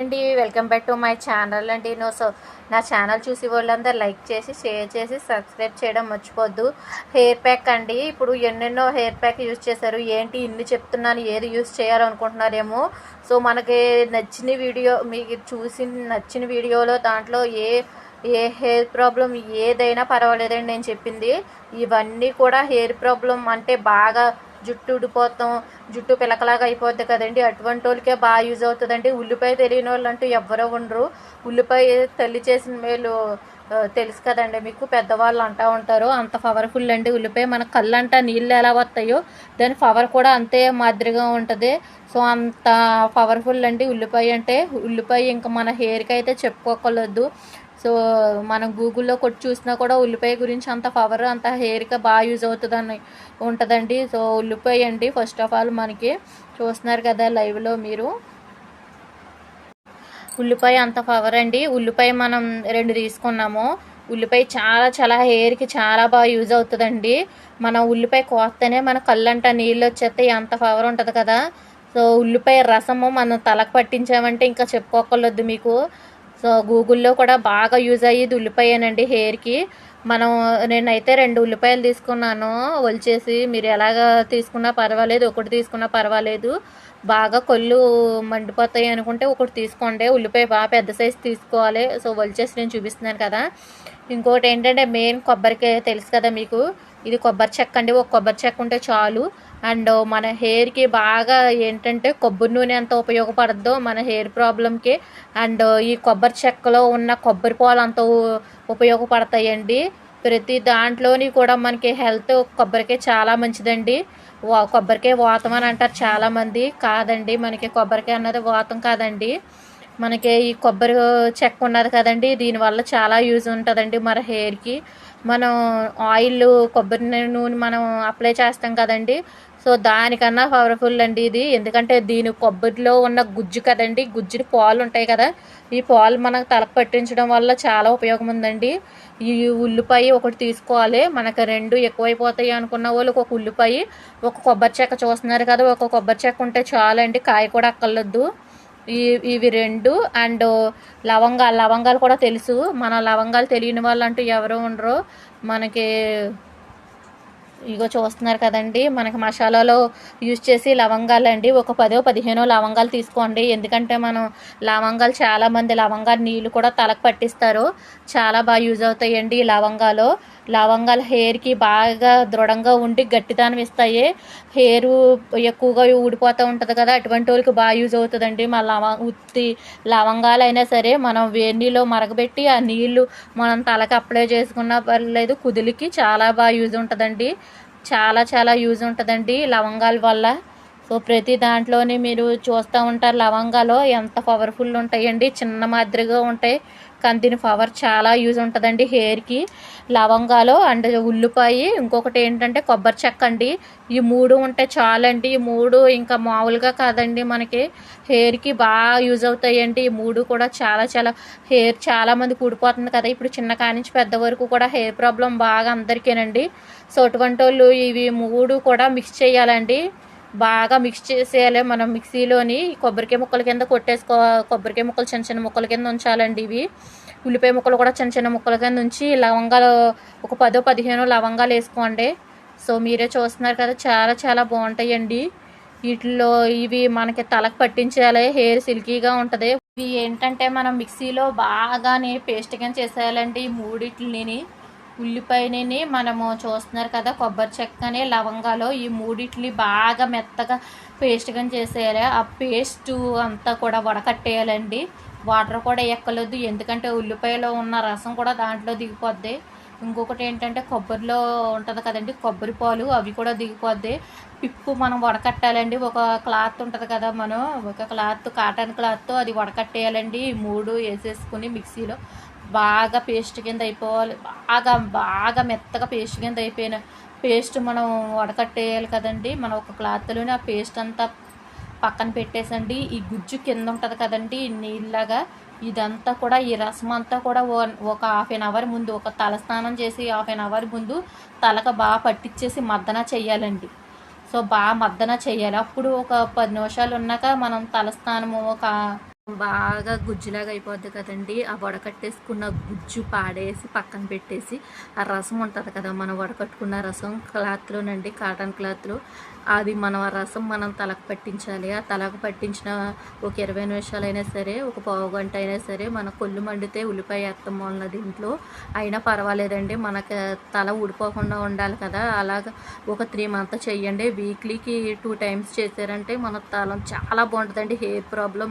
అండి welcome back to my channel అండి. నా ఛానల్ చూసి వాళ్ళందరూ లైక్ చేసి షేర్ చేసి సబ్స్క్రైబ్ చేయడం మర్చిపోద్దు. హెయిర్ ప్యాక్ అండి, ఇప్పుడు ఎన్నెన్నో హెయిర్ ప్యాక్ యూజ్ చేశారు, ఏంటి ఇన్ని చెప్తున్నాను, ఏది యూజ్ చేయాలనుకుంటున్నారేమో. సో మనకి నచ్చిన వీడియో, మీకు చూసి నచ్చిన వీడియోలో దాంట్లో ఏ ఏ హెయిర్ ప్రాబ్లం ఏదైనా పర్వాలేదండి నేను చెప్పింది. ఇవన్నీ కూడా హెయిర్ ప్రాబ్లం అంటే బాగా జుట్టు ఊడిపోతాం, జుట్టు పిలకలాగా అయిపోద్ది కదండి, అటువంటి వాళ్ళకే బాగా యూజ్ అవుతుందండి. ఉల్లిపాయ తెలియని వాళ్ళు అంటూ ఎవరో ఉండరు. ఉల్లిపాయ తల్లి చేసిన మేలు తెలుసు కదండి మీకు, పెద్దవాళ్ళు అంటూ ఉంటారు. అంత పవర్ఫుల్ అండి ఉల్లిపాయ. మన కళ్ళు అంట నీళ్ళు ఎలా వస్తాయో దాని పవర్ కూడా అంతే మాదిరిగా ఉంటుంది. సో అంత పవర్ఫుల్ అండి ఉల్లిపాయ అంటే. ఉల్లిపాయ ఇంకా మన హెయిర్కి అయితే చెప్పుకోకలేదు. సో మనం గూగుల్లో కొట్టి చూసినా కూడా ఉల్లిపాయ గురించి అంత పవర్, అంత హెయిర్కి బాగా యూజ్ అవుతుందని ఉంటుందండి. సో ఉల్లిపాయ అండి ఫస్ట్ ఆఫ్ ఆల్ మనకి చూస్తున్నారు కదా లైవ్లో మీరు, ఉల్లిపాయ అంత పవర్ అండి. ఉల్లిపాయ మనం 2 తీసుకున్నాము. ఉల్లిపాయ చాలా చాలా హెయిర్కి చాలా బాగా యూజ్ అవుతుందండి. మనం ఉల్లిపాయ కోస్తేనే మన కళ్ళంట నీళ్ళు వచ్చేస్తే అంత పవర్ ఉంటుంది కదా. సో ఉల్లిపాయ రసము మనం తలకు పట్టించామంటే ఇంకా చెప్పుకోకర్లేదు మీకు. సో గూగుల్లో కూడా బాగా యూజ్ అయ్యేది ఉల్లిపాయనండి హెయిర్కి. నేనైతే 2 ఉల్లిపాయలు తీసుకున్నాను ఒలిచేసి. మీరు ఎలాగ తీసుకున్నా పర్వాలేదు, ఒకటి తీసుకున్నా పర్వాలేదు. బాగా కొళ్ళు మండిపోతాయి అనుకుంటే ఒకటి తీసుకోండి. ఉల్లిపాయ బాగా పెద్ద సైజు తీసుకోవాలి. సో ఒలిచేసి నేను చూపిస్తున్నాను కదా. ఇంకోటి ఏంటంటే మెయిన్ కొబ్బరికాయ తెలుసు కదా మీకు, ఇది కొబ్బరి చెక్క అండి. ఒక కొబ్బరి చెక్క ఉంటే చాలు. అండ్ మన హెయిర్కి బాగా ఏంటంటే కొబ్బరి నూనె ఎంత ఉపయోగపడద్దో మన హెయిర్ ప్రాబ్లంకి, అండ్ ఈ కొబ్బరి చెక్కలో ఉన్న కొబ్బరి పాలు అంత ఉపయోగపడతాయండి. ప్రతి దాంట్లోని కూడా మనకి హెల్త్ కొబ్బరికాయ చాలా మంచిదండి. కొబ్బరికాయ వాతం అని అంటారు చాలామంది, కాదండి. మనకి కొబ్బరికాయ అన్నది వాతం కాదండి. మనకి ఈ కొబ్బరి చెక్క ఉన్నది కదండి, దీనివల్ల చాలా యూజ్ ఉంటుందండి మన హెయిర్కి. మనం ఆయిల్ కొబ్బరి నూనె మనం అప్లై చేస్తాం కదండి, సో దానికన్నా పవర్ఫుల్ అండి ఇది. ఎందుకంటే దీని కొబ్బరిలో ఉన్న గుజ్జు కదండి, గుజ్జుని పాలు ఉంటాయి కదా, ఈ పాలు మనకు తలకు పట్టించడం వల్ల చాలా ఉపయోగం ఉందండి. ఈ ఉల్లిపాయ ఒకటి తీసుకోవాలి. మనకు 2 ఎక్కువైపోతాయి అనుకున్న వాళ్ళకి ఒక ఉల్లిపాయ, ఒక కొబ్బరి చెక్క చూస్తున్నారు కదా, ఒక కొబ్బరి చెక్క ఉంటే చాలండి, కాయ కూడా అక్కర్లేదు. ఇవి 2 అండ్ లవంగాలు కూడా తెలుసు. మన లవంగాలు తెలియని వాళ్ళు అంటూ ఎవరు ఉండరు మనకి. ఇగో చూస్తున్నారు కదండి, మనకి మసాలాలో యూజ్ చేసి లవంగాలు అండి. ఒక 10-15 లవంగాలు తీసుకోండి. ఎందుకంటే మనం లవంగాలు, చాలామంది లవంగాలు నీళ్ళు కూడా తలకు పట్టిస్తారు, చాలా బాగా యూజ్ అవుతాయండి ఈ లవంగాలు హెయిర్కి బాగా దృఢంగా ఉండి గట్టిదనం ఇస్తాయి. హెయిర్ ఎక్కువగా ఊడిపోతూ ఉంటుంది కదా, అటువంటి వాళ్ళకి బాగా యూజ్ అవుతుందండి. ఉత్తి లవంగాలు అయినా సరే మనం వేడి నీళ్ళు మరగబెట్టి ఆ నీళ్ళు మనం తలకి అప్లై చేసుకున్నా పర్లేదు, కుదులికి చాలా బాగా యూజ్ ఉంటుందండి. చాలా చాలా యూజ్ ఉంటుందండి లవంగాల వల్ల. సో ప్రతి దాంట్లోని మీరు చూస్తూ ఉంటారు లవంగాలు ఎంత పవర్ఫుల్ ఉంటాయండి. చిన్న మాదిరిగా ఉంటాయి కానీ దీని పవర్ చాలా యూజ్ ఉంటుందండి హెయిర్కి. లవంగాలు అండ్ ఉల్లిపాయ, ఇంకొకటి ఏంటంటే కొబ్బరి చెక్క అండి. ఈ 3 ఉంటే చాలండి. ఈ 3 ఇంకా మామూలుగా కాదండి, మనకి హెయిర్కి బాగా యూజ్ అవుతాయండి. ఈ 3 కూడా చాలా చాలా హెయిర్ చాలామందికి ఊడిపోతుంది కదా, ఇప్పుడు చిన్న కానించి పెద్ద వరకు కూడా హెయిర్ ప్రాబ్లం బాగా అందరికీనండి. సో అటువంటి వాళ్ళు ఇవి 3 కూడా మిక్స్ చేయాలండి. బాగా మిక్స్ చేసేయాలి. మనం మిక్సీలోని కొబ్బరికాయ ముక్కల కింద కొబ్బరికాయ ముక్కలు చిన్న చిన్న ముక్కల కింద ఉంచాలండి ఇవి. ఉల్లిపాయ ముక్కలు కూడా చిన్న చిన్న ముక్కల కింద ఉంచి లవంగాలు ఒక 10-15 లవంగాలు వేసుకోండి. సో మీరే చూస్తున్నారు కదా, చాలా చాలా బాగుంటాయండి. వీటిలో ఇవి మనకి తలకు పట్టించాలి, హెయిర్ సిల్కీగా ఉంటుంది. ఇవి ఏంటంటే మనం మిక్సీలో బాగానే పేస్ట్ కింద చేసేయాలండి. ఈ 3 ఉల్లిపాయని మనము చూస్తున్నారు కదా, కొబ్బరి చెక్కని లవంగాలు, ఈ 3 బాగా మెత్తగా పేస్ట్ కింద చేసేయాలి. ఆ పేస్ట్ అంతా కూడా వడకట్టేయాలండి. వాటర్ కూడా ఎక్కలేదు, ఎందుకంటే ఉల్లిపాయలో ఉన్న రసం కూడా దాంట్లో దిగిపోద్ది. ఇంకొకటి ఏంటంటే కొబ్బరిలో ఉంటుంది కదండి కొబ్బరి పాలు, అవి కూడా దిగిపోద్ది. పిప్పు మనం వడకట్టాలండి. ఒక క్లాత్ ఉంటుంది కదా, ఒక క్లాత్, కాటన్ క్లాత్తో అది వడకట్టేయాలండి. ఈ 3 వేసేసుకుని మిక్సీలో బాగా పేస్ట్ కింద అయిపోవాలి. బాగా బాగా మెత్తగా పేస్ట్ కింద అయిపోయిన పేస్ట్ మనం వడకట్టేయాలి కదండి. మనం ఒక క్లాత్లోనే ఆ పేస్ట్ అంతా పక్కన పెట్టేసండి. ఈ గుజ్జు కింద ఉంటుంది కదండి నీళ్ళలాగా, ఇదంతా కూడా ఈ రసం అంతా కూడా ఒక ½ an hour ముందు, ఒక తలస్నానం చేసి ½ an hour ముందు తలకు బాగా పట్టించేసి మద్దన చెయ్యాలండి. సో బాగా మద్దన చేయాలి. అప్పుడు ఒక 10 నిమిషాలు ఉన్నాక మనం తలస్నానము ఒక బాగా గుజ్జులాగా అయిపోద్ది కదండి. ఆ వడకట్టేసుకున్న గుజ్జు పాడేసి పక్కన పెట్టేసి, ఆ రసం ఉంటుంది కదా, మనం వడకట్టుకున్న రసం క్లాత్‌లోనండి, కాటన్ క్లాత్‌లో అది మనం ఆ రసం మనం తలకు పట్టించాలి. ఆ తలకు పట్టించిన ఒక 20 నిమిషాలైనా సరే, ఒక పావుగంట అయినా సరే, మన కొళ్ళు మండితే ఉల్లిపాయ ఏత్తం వలన దీంట్లో అయినా పర్వాలేదండి. మనకి తల ఊడిపోకుండా ఉండాలి కదా, అలాగా ఒక 3 మంత్ చెయ్యండి. వీక్లీకి 2 టైమ్స్ చేశారంటే మన తల చాలా బాగుంటుందండి. Hair problem